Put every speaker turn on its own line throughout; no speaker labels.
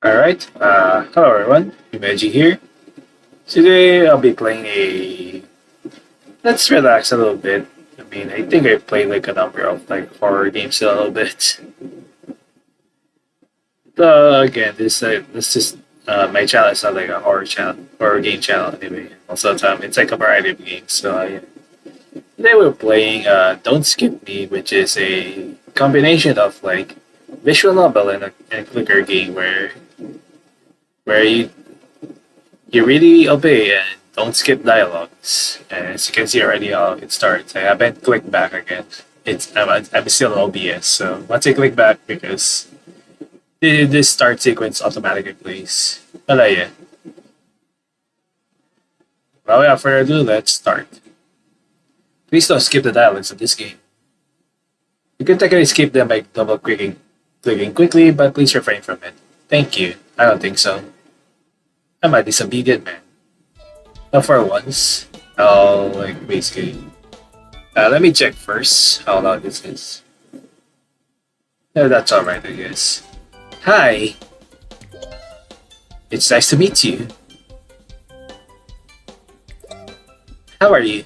Alright, hello everyone, Imeji here. Today I'll be playing a... Let's relax a little bit. I think I played like a number of horror games a little bit. Again, this is my channel is not like a horror channel, horror game channel anyway. Also, it's like a variety of games. Today we're playing Don't Skip Me, which is a combination of like visual novel and a clicker game where you really obey and don't skip dialogues. And as you can see already how it starts. I haven't clicked back again. I'm still in OBS, so once I click back because this start sequence automatically plays. But yeah. Well, without further ado, let's start. Please don't skip the dialogues of this game. You can technically skip them by double clicking quickly, but please refrain from it. Thank you. I don't think so. I'm a disobedient man. Now for once, I'll basically... let me check first how loud this is. Yeah, that's alright, I guess. Hi! It's nice to meet you. How are you?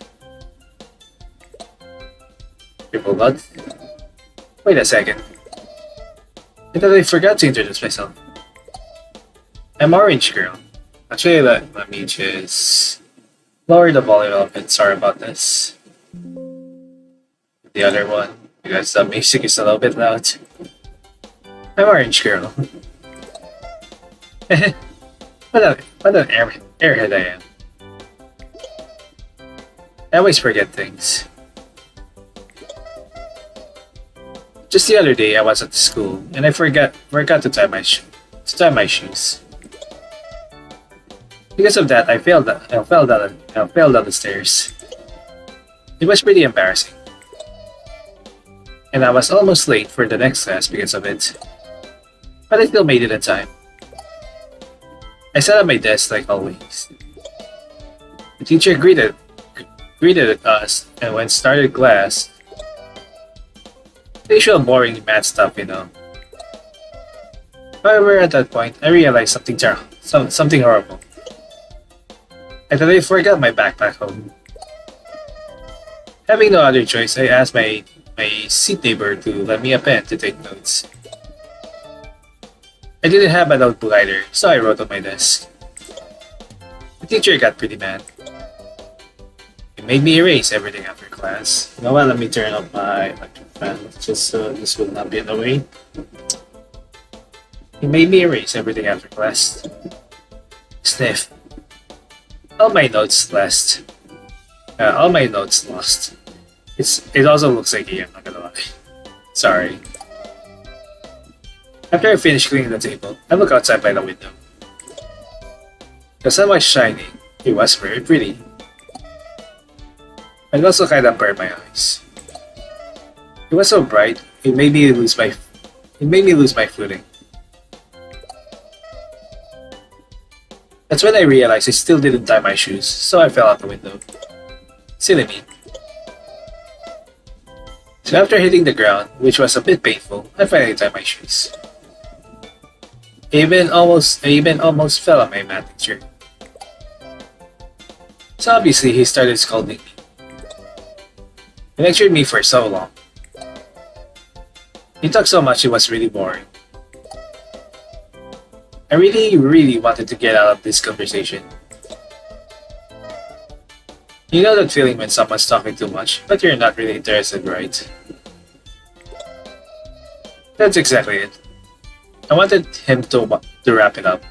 Triple blood? Wait a second. I thought I forgot to introduce myself. I'm Orange Girl. Actually, let me just lower the volume a bit. Sorry about this. The other one, because the music is a little bit loud. I'm Orange Girl. what an airhead I am. I always forget things. Just the other day, I was at school and I forgot to tie my shoes. Because of that, I fell down the stairs. It was pretty embarrassing. And I was almost late for the next class because of it. But I still made it in time. I sat at my desk like always. The teacher greeted us, and when started class, the usual boring math stuff, you know. However, at that point, I realized something horrible. I thought I forgot my backpack home. Having no other choice, I asked my seat neighbor to lend me a pen to take notes. I didn't have a notebook either, so I wrote on my desk. The teacher got pretty mad. He made me erase everything after class. You know what, let me turn up my electric fan just so this will not be in the way. He made me erase everything after class. Sniff. All my notes lost. It also looks like I'm not gonna lie. Sorry. After I finished cleaning the table, I look outside by the window. The sun was shining. It was very pretty. It also kind of burned my eyes. It was so bright, it made me lose my footing. That's when I realized I still didn't tie my shoes, so I fell out the window. Silly me. So after hitting the ground, which was a bit painful, I finally tied my shoes. I even almost fell on my math teacher. So obviously he started scolding me. He lectured me for so long. He talked so much it was really boring. I really wanted to get out of this conversation. You know that feeling when someone's talking too much, but you're not really interested, right? That's exactly it. I wanted him to wrap it up,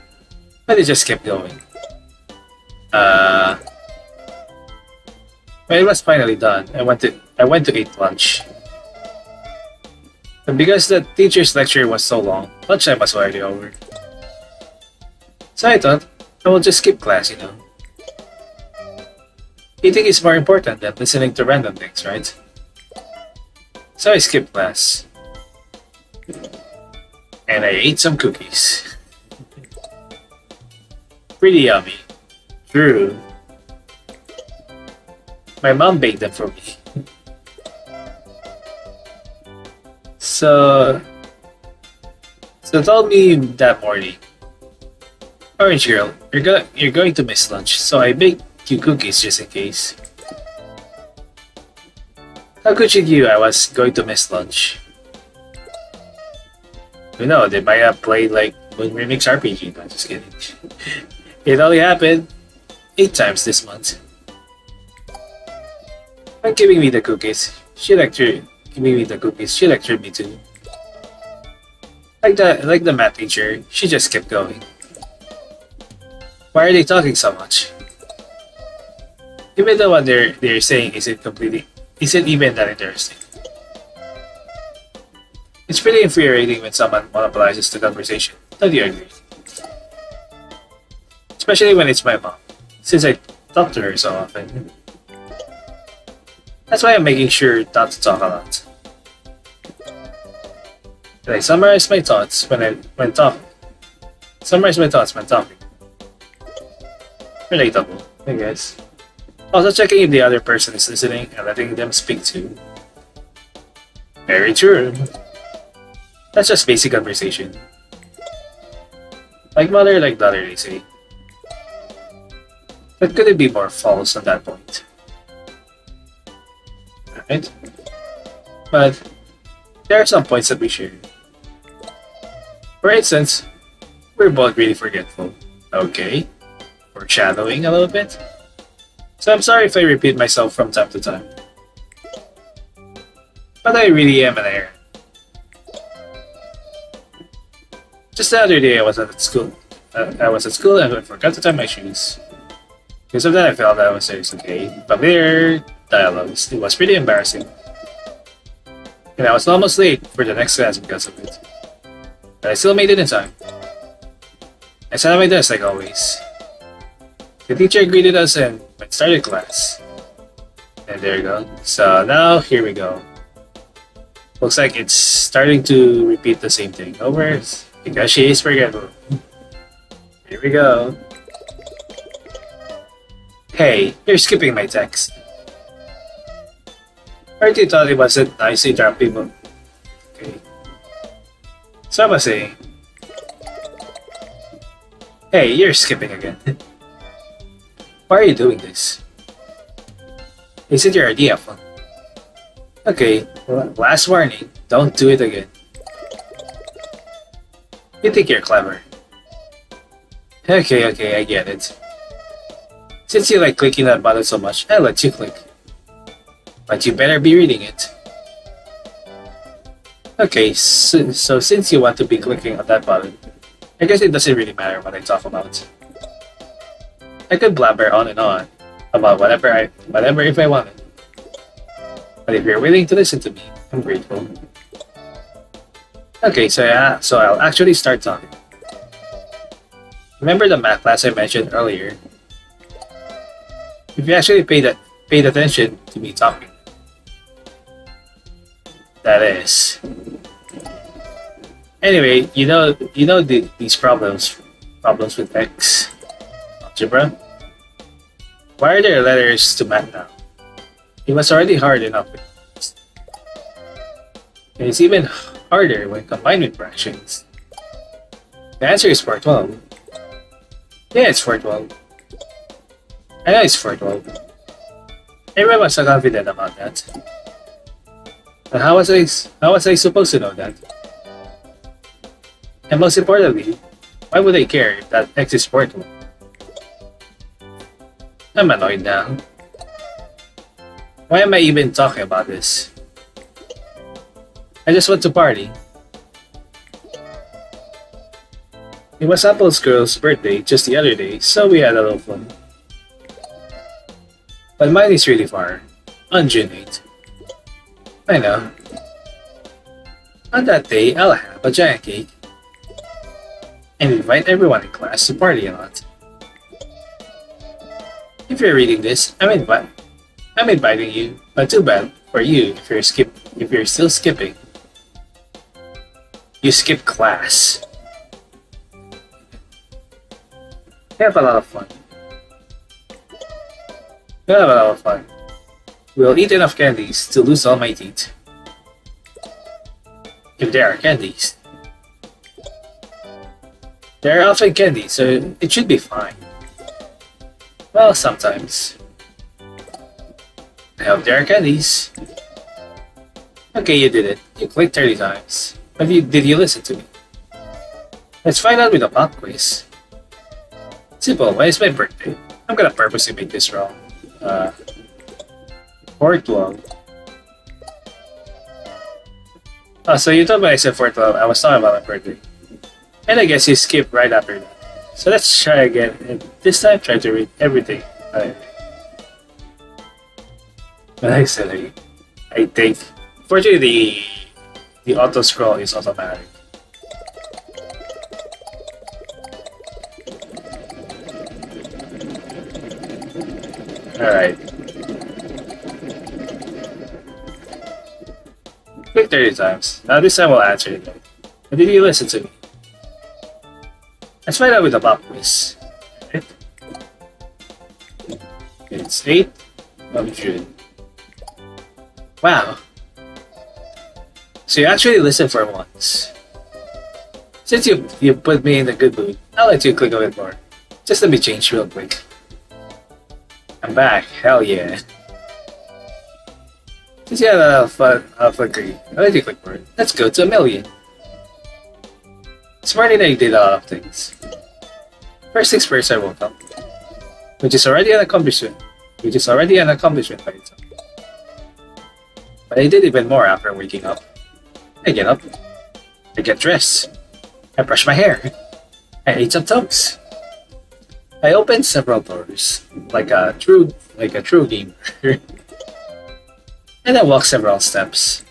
but he just kept going. When it was finally done, I went to eat lunch. But because the teacher's lecture was so long, lunchtime was already over. So I thought, I will just skip class, you know. Eating is more important than listening to random things, right? So I skipped class. And I ate some cookies. Pretty yummy. True. My mom baked them for me. So told me that morning Orange girl, you're going to miss lunch, so I baked you cookies just in case. How could you knew I was going to miss lunch? You know, they might have played like Moon Remix RPG. No, just kidding. It only happened 8 times this month. When giving me the cookies, she lectured me too. Like the math teacher, she just kept going. Why are they talking so much? Even the one they're saying isn't even that interesting. It's pretty infuriating when someone monopolizes the conversation. Don't you agree? Especially when it's my mom, since I talk to her so often. That's why I'm making sure not to talk a lot. And I summarize my thoughts when talking. Summarize my thoughts when talking. Relatable, I guess. Also checking if the other person is listening and letting them speak too. Very true. That's just basic conversation. Like mother, like daughter, they say. But could it be more false on that point? Right? But there are some points that we share. For instance, we're both really forgetful. Okay? Foreshadowing a little bit. So I'm sorry if I repeat myself from time to time. But I really am an error. Just the other day I was at school. I was at school and I forgot to tie my shoes. Because of that I felt that I was serious, okay? Familiar dialogues. It was pretty embarrassing. And I was almost late for the next class because of it. But I still made it in time. I sat at my desk like always. The teacher greeted us and went started class. And there you go. So now here we go. Looks like it's starting to repeat the same thing over because she is forgetful. Here we go. Hey, you're skipping my text. Aren't you thought it wasn't nice to interrupt people? Okay. So I was saying, hey, you're skipping again. Why are you doing this? Is it your idea of fun? Okay, well, last warning, don't do it again. You think you're clever. Okay, I get it. Since you like clicking that button so much, I'll let you click. But you better be reading it. Okay, so since you want to be clicking on that button, I guess it doesn't really matter what I talk about. I could blabber on and on about whatever if I wanted. But if you're willing to listen to me, I'm grateful. Okay, so I'll actually start talking. Remember the math class I mentioned earlier? If you actually paid attention to me talking, that is. Anyway, you know these problems with X algebra. Why are there letters to math now? It was already hard enough with this. And it's even harder when combined with fractions. The answer is 412. Yeah, it's 412. I know it's 412. Everyone was so confident about that. But how was I supposed to know that? And most importantly, why would I care if that X is 412? I'm annoyed now. Why am I even talking about this? I just want to party. It was Apple's girl's birthday just the other day, so we had a little fun. But mine is really far, on June 8th. I know. On that day, I'll have a giant cake. And invite everyone in class to party a lot. If you're reading this, I'm inviting you, but too bad for you if you're still skipping. You skip class. Have a lot of fun. We'll have a lot of fun. We'll eat enough candies to lose all my teeth. If there are candies. They're often candy, so it should be fine. Well, sometimes. I hope there are candies. Okay, you did it. You clicked 30 times. But did you listen to me? Let's find out with a pop quiz. Simple, when is my birthday? I'm gonna purposely make this wrong. 412. Oh, so you thought when I said 412, I was talking about my birthday. And I guess you skipped right after that. So let's try again, and this time try to read everything. But I said I think. Fortunately, the auto scroll is automatic. Alright. Click 30 times. Now this time we'll answer it. But did you listen to me? Let's find out with the pop quiz. Right? It's 8 of June. Wow. So you actually listened for once. Since you put me in a good mood, I'll let you click a bit more. Just let me change real quick. I'm back, hell yeah. Since you had a flicker, I'll let you click more. Let's go to 1,000,000. This morning I did a lot of things. First things first, I woke up. Which is already an accomplishment. By itself. But I did even more after waking up. I get up. I get dressed. I brush my hair. I ate some toast. I opened several doors, like a true gamer. And I walked several steps.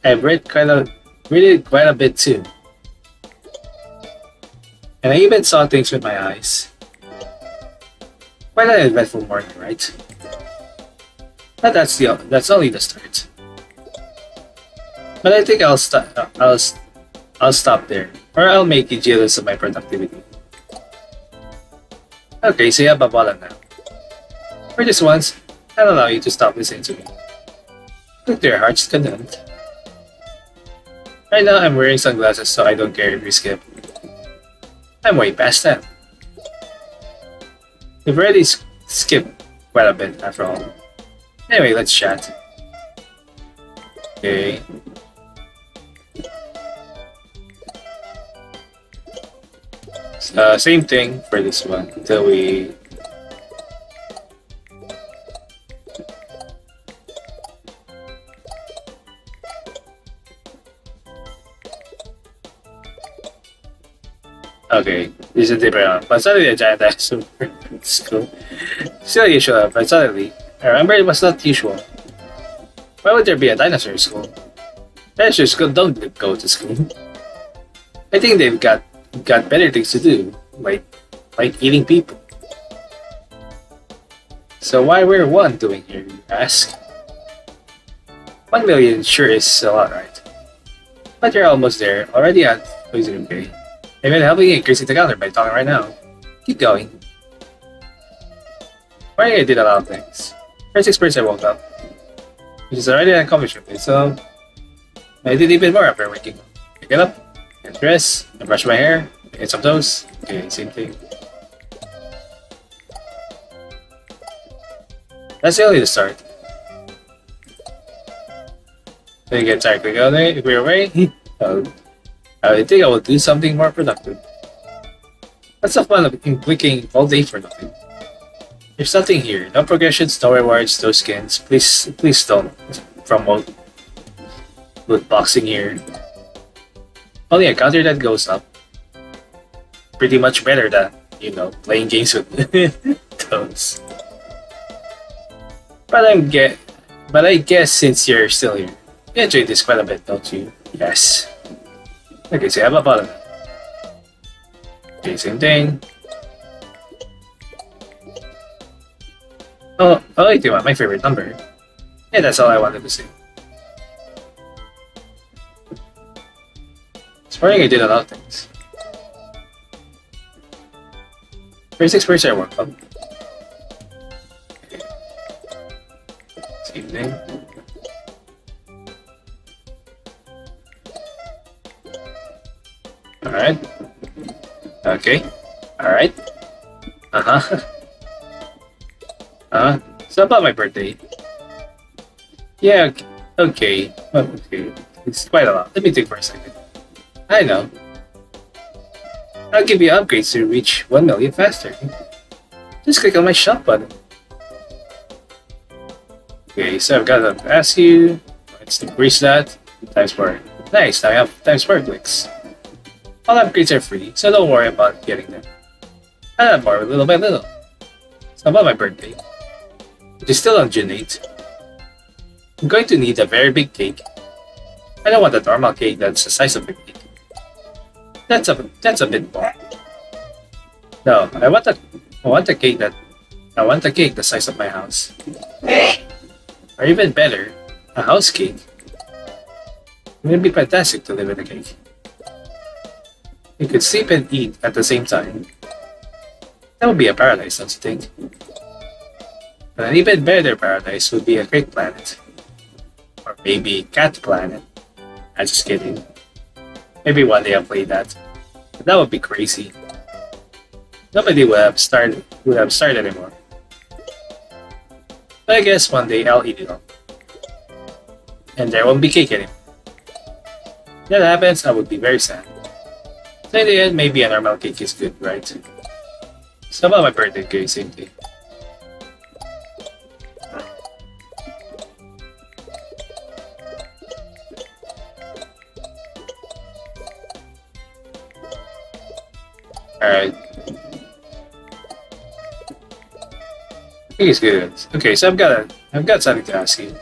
I read quite a bit too. And I even saw things with my eyes. Quite an eventful morning, right? But that's only the start. But I think I'll stop there, or I'll make you jealous of my productivity. Okay, so you have a bottle now. For this once, I'll allow you to stop listening to me. Click to your heart's content. Right now, I'm wearing sunglasses, so I don't care if you skip. I'm way past that. You've already skipped quite a bit, after all. Anyway, let's chat. Okay. Same thing for this one until we. Okay, this is a different one. But suddenly a giant dinosaur in school. Still usual, but suddenly I remember it was not usual. Why would there be a dinosaur in school? Dinosaurs don't go to school. I think they've got better things to do, like eating people. So why we're one doing here, you ask? 1,000,000 sure is a lot, right? But you're almost there, already at poison okay. I've been helping you increasing the counter by talking right now. Keep going. Morning I did a lot of things. First experience I woke up, which is already an accomplishment, so I did even more after waking up. I get up, get dressed, I brush my hair, I get some toast. Okay, same thing. That's only the start. Then you get tired quick on it, if we're away. I think I will do something more productive. What's the fun of clicking all day for nothing? There's nothing here. No progressions, no rewards, no skins. Please don't promote loot boxing here. Only a counter that goes up. Pretty much better than, playing games with those. But I guess since you're still here, you enjoy this quite a bit, don't you? Yes. Okay, so I have a bottom. Okay, same thing. Oh, 81, my favorite number. Yeah, that's all I wanted to say. This morning I did a lot of things. First experience I worked on. Okay. Same thing. Alright. Okay. Alright. Uh-huh. So about my birthday. Yeah, okay. Okay. It's quite a lot. Let me think for a second. I know. I'll give you upgrades to reach 1 million faster. Just click on my shop button. Okay, so I've got to ask you. Let's increase that. Times 4. Nice, now I have times 4 clicks. All upgrades are free, so don't worry about getting them. I'll add more little by little. So about my birthday, which is still on June 8th, I'm going to need a very big cake. I don't want a normal cake that's the size of a cake. That's a bit more. No, I want a cake the size of my house. Or even better, a house cake. It would be fantastic to live in a cake. You could sleep and eat at the same time. That would be a paradise, don't you think? But an even better paradise would be a great planet. Or maybe Cat Planet. I'm just kidding. Maybe one day I'll play that. But that would be crazy. Nobody would have started anymore. But I guess one day I'll eat it all. And there won't be cake anymore. If that happens, I would be very sad. So in the end, maybe a normal cake is good, right? So about my birthday cake, same thing. Alright. I think it's good. Okay, so I've got something to ask you.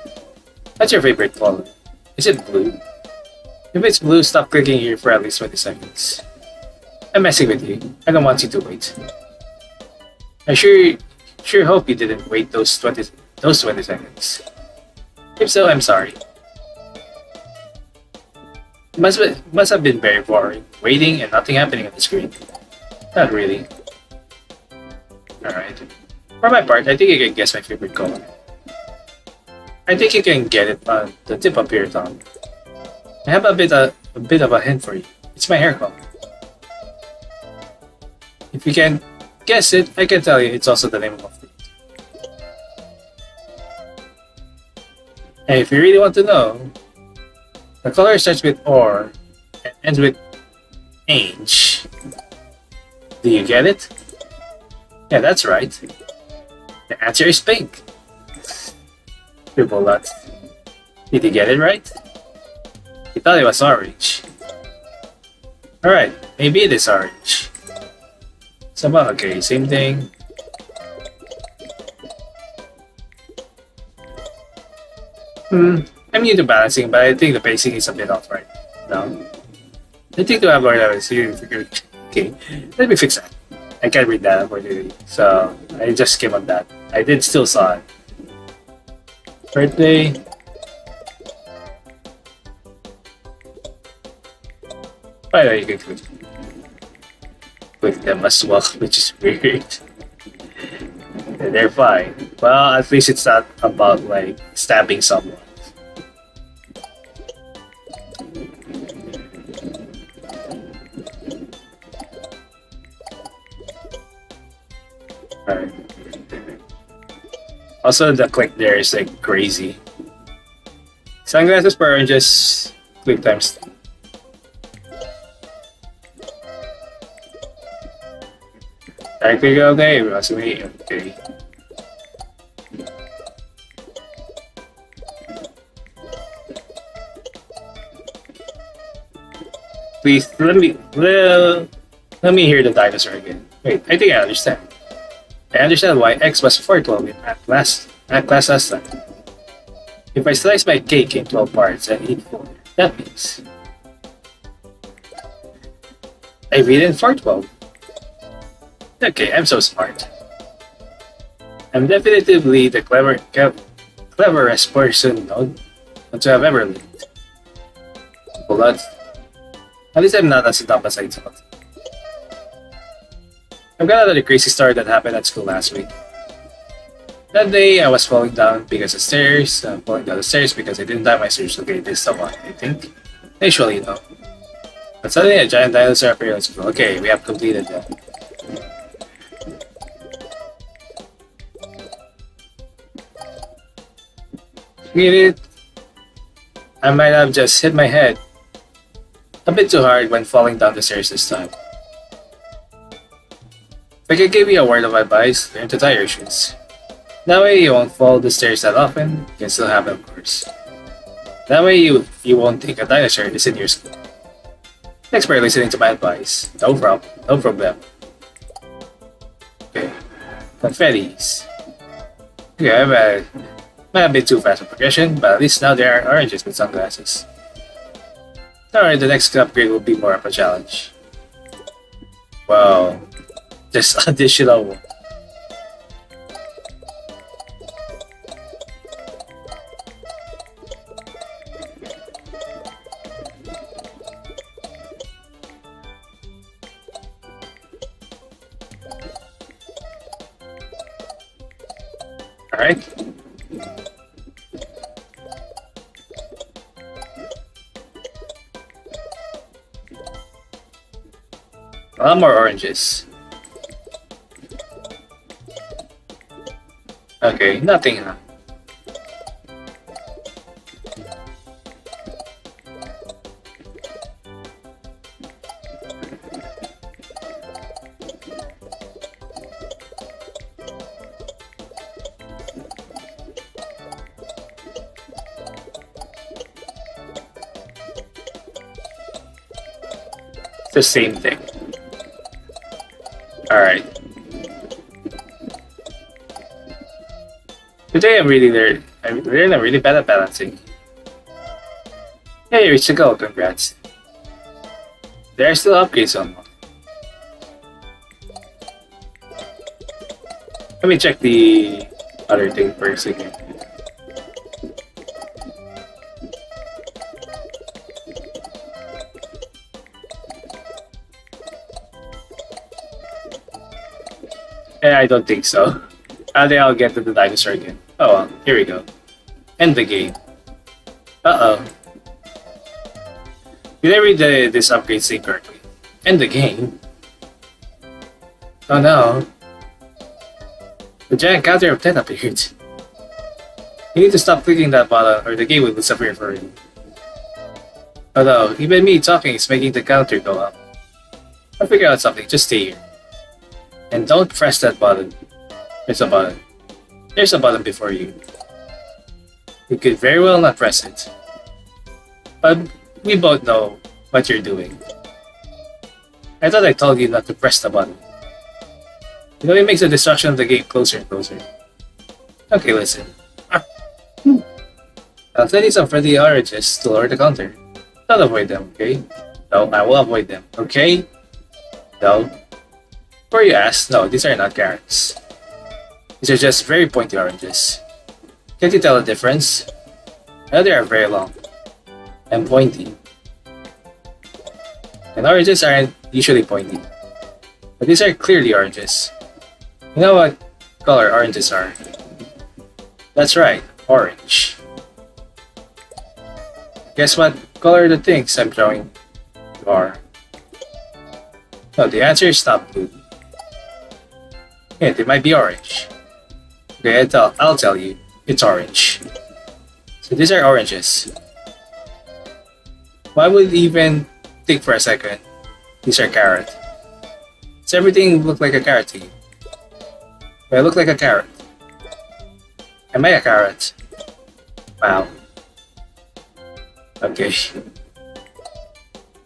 What's your favorite color? Is it blue? If it's blue, stop clicking here for at least 20 seconds. I'm messing with you. I don't want you to wait. I sure hope you didn't wait those 20 seconds. If so, I'm sorry. Must have been very boring, waiting and nothing happening on the screen. Not really. Alright. For my part, I think you can guess my favorite color. I think you can get it on the tip of your tongue. I have a bit of a hint for you. It's my hair color. If you can guess it, I can tell you it's also the name of a fruit. And if you really want to know, the color starts with or and ends with ange. Do you get it? Yeah, that's right. The answer is pink. Triple lot. Did you get it right? You thought it was orange. Alright, maybe it is orange. So, okay, same thing. I'm new to balancing, but I think the pacing is a bit off right now. I think to have more levels, you figured. Okay, let me fix that. I can't read that unfortunately, so I just skip on that. I did still saw it. Birthday. By the way, you can click them as well, which is weird. And they're fine. Well, at least it's not about like stabbing someone. Alright. Also, the click there is like crazy. Sunglasses per oranges, click times. Technical name, resume, okay. Please, let me hear the dinosaur again. Wait, I think I understand. I understand why X was 412 in math class last time. If I slice my cake in 12 parts and eat 4, that means I read in 412. Okay, I'm so smart. I'm definitively the cleverest person known to have ever lived. But at least I'm not as dumb as I thought. I've got another crazy story that happened at school last week. That day, I was falling down because of stairs. Falling down the stairs because I didn't tie my shoes. Okay, this is the one, I think. Usually, no. But suddenly a giant dinosaur appeared on screen. Okay, we have completed that. Get it? I might have just hit my head a bit too hard when falling down the stairs this time. If I could give you a word of advice, learn to tie your shoes. That way you won't fall the stairs that often, you can still have it of course. That way you won't think a dinosaur is in your school. Thanks for listening to my advice. No problem. No problem. Okay. Confettis. Okay, might have been too fast for progression, but at least now there are oranges with sunglasses. Alright, the next upgrade will be more of a challenge. Wow. Just additional one. Alright. A lot more oranges. Okay, nothing, huh? The same thing. Alright. Today I'm really bad at balancing. Hey, you reached the goal, congrats. There are still upgrades on. Let me check the other thing first again. I don't think so. I think I'll get to the dinosaur again. Oh well, here we go. End the game. Uh-oh. Did I read this upgrade thing correctly? End the game? Oh no. The giant counter of 10 appeared. You need to stop clicking that button or the game will disappear for you. Although, even me talking is making the counter go up. I'll figure out something, just stay here. And don't press that button. There's a button. There's a button before you. You could very well not press it. But we both know what you're doing. I thought I told you not to press the button. You know, it makes the destruction of the game closer and closer. Okay, listen. I'll tell you some friendly oranges to lower the counter. Don't avoid them, okay? No, I will avoid them, okay? No. Before you ask, no, these are not carrots. These are just very pointy oranges. Can't you tell the difference? I know they are very long and pointy. And oranges aren't usually pointy. But these are clearly oranges. You know what color oranges are? That's right, orange. Guess what color the things I'm showing you are? No, the answer is not blue. Yeah, they might be orange. Okay, I'll tell you. It's orange. So these are oranges. Why would even think for a second? These are carrot. Does everything look like a carrot to you? Do I look like a carrot? Am I a carrot? Wow. Okay.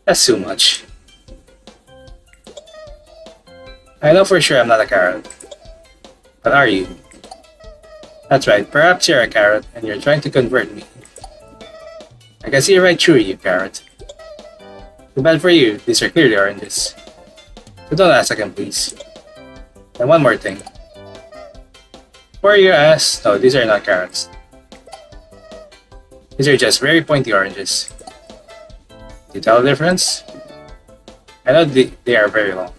That's too much. I know for sure I'm not a carrot. But are you? That's right, perhaps you're a carrot and you're trying to convert me. I can see right through you, carrot. Too bad for you, these are clearly oranges. So don't ask again, please. And one more thing. Before you ask, no, these are not carrots. These are just very pointy oranges. Do you tell the difference? I know they are very long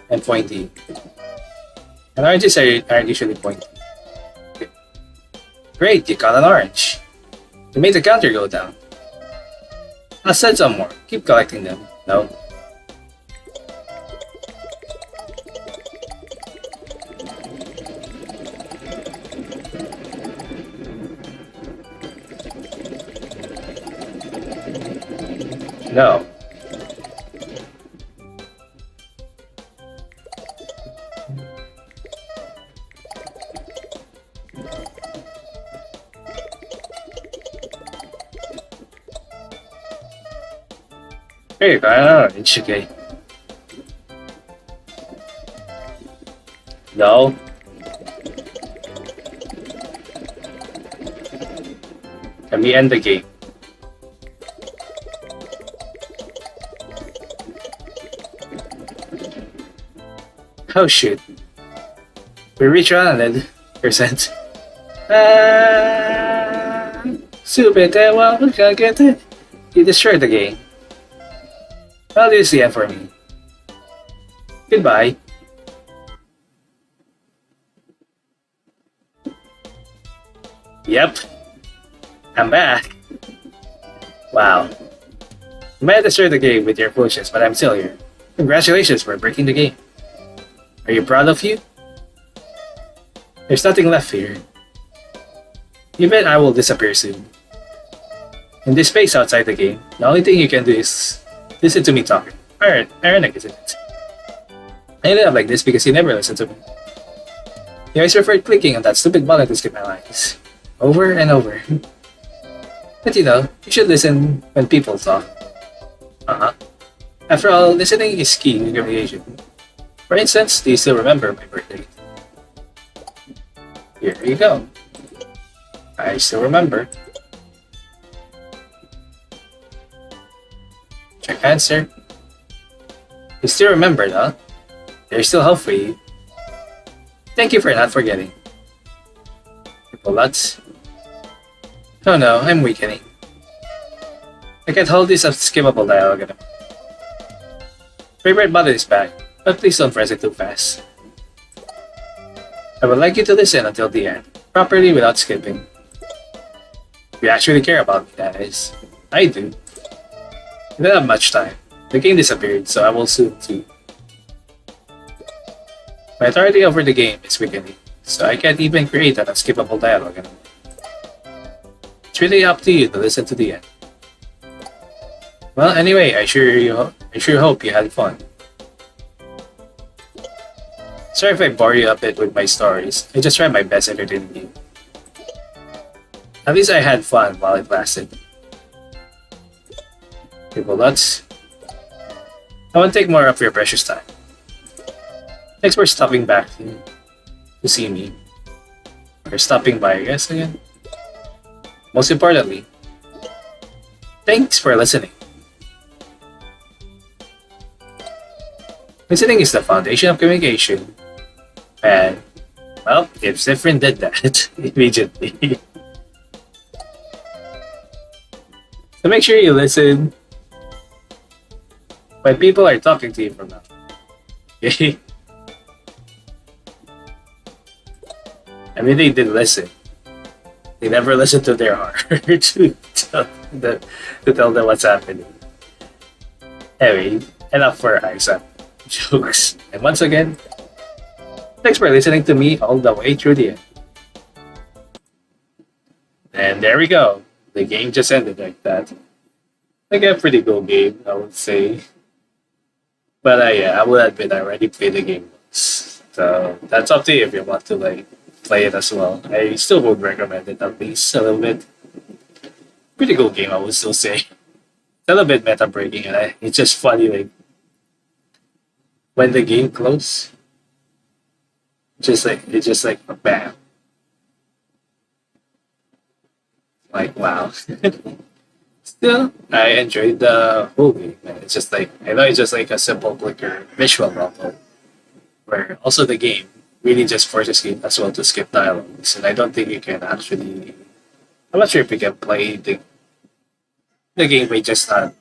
and pointy. And oranges aren't usually pointy. Okay. Great, you got an orange. You made the counter go down. I said some more. Keep collecting them. No. No. There you go. I don't know. It's okay. No. Can we end the game? Oh shit. We reach 100%. Super, well, we can't get it. You destroyed the game. Well, this is the end for me. Goodbye. Yep. I'm back. Wow. You might have destroyed the game with your foolishness, but I'm still here. Congratulations for breaking the game. Are you proud of you? There's nothing left here. Even I will disappear soon. In this space outside the game, the only thing you can do is listen to me talking. Ironic, isn't it? I ended up like this because you never listened to me. You always preferred clicking on that stupid button to skip my lines. Over and over. But you know, you should listen when people talk. Uh-huh. After all, listening is key in communication. For instance, do you still remember my birthday? Here you go. I still remember. Check answer. You still remembered, huh? There's still hope for you. Thank you for not forgetting. Triple lots. Oh no, I'm weakening. I can't hold this unskippable dialogue anymore. Favorite button is back, but please don't press it too fast. I would like you to listen until the end, properly without skipping. If you actually care about me, that is. I do. I don't have much time. The game disappeared, so I will soon too. My authority over the game is weakening, so I can't even create an unskippable dialogue anymore. It's really up to you to listen to the end. Well, anyway, I sure hope you had fun. Sorry if I bore you a bit with my stories. I just tried my best entertaining you. At least I had fun while it lasted. People nuts. I won't take more of your precious time. Thanks for stopping back to see me. Or stopping by, I guess, again. Most importantly, thanks for listening. Listening is the foundation of communication. And, well, if Siffrin did that immediately. So make sure you listen when people are talking to you from now. Okay? I mean, they did listen. They never listened to their heart to tell them what's happening. Anyway, enough for Isaac jokes. And once again, thanks for listening to me all the way through the end. And there we go. The game just ended like that. Like a pretty cool game, I would say. But yeah, I will admit I already played the game once. So that's up to you if you want to like play it as well. I still would recommend it at least a little bit. Pretty cool game, I would still say. It's a little bit meta breaking, and it's just funny like when the game closes, it's just like bam. Like wow. Still, I enjoyed the whole game. And it's just like I know it's just like a simple clicker visual novel, where also the game really just forces you as well to skip dialogues, and I don't think you can actually. I'm not sure if you can play the game by just not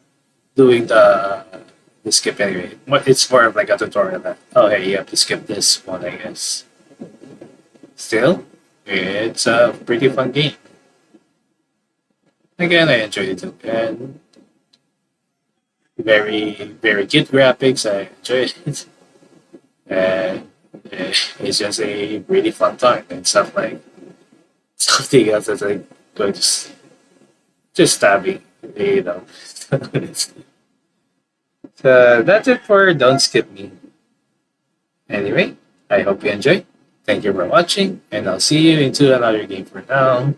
doing the skip anyway. It's more of like a tutorial that oh hey you have to skip this one I guess. Still, it's a pretty fun game. Again, I enjoyed it too, and very cute graphics. I enjoy it. And it's just a really fun time and stuff like something else that's like going to just stabbing, you know. So that's it for Don't Skip Me. Anyway, I hope you enjoyed. Thank you for watching, and I'll see you into another game for now.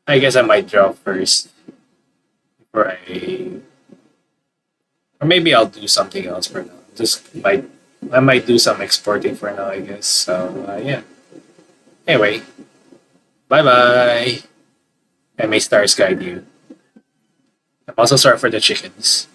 I guess I might draw first before or maybe I'll do something else for now. I might do some exporting for now, I guess. So yeah. Anyway, bye bye, and may stars guide you. I'm also sorry for the chickens.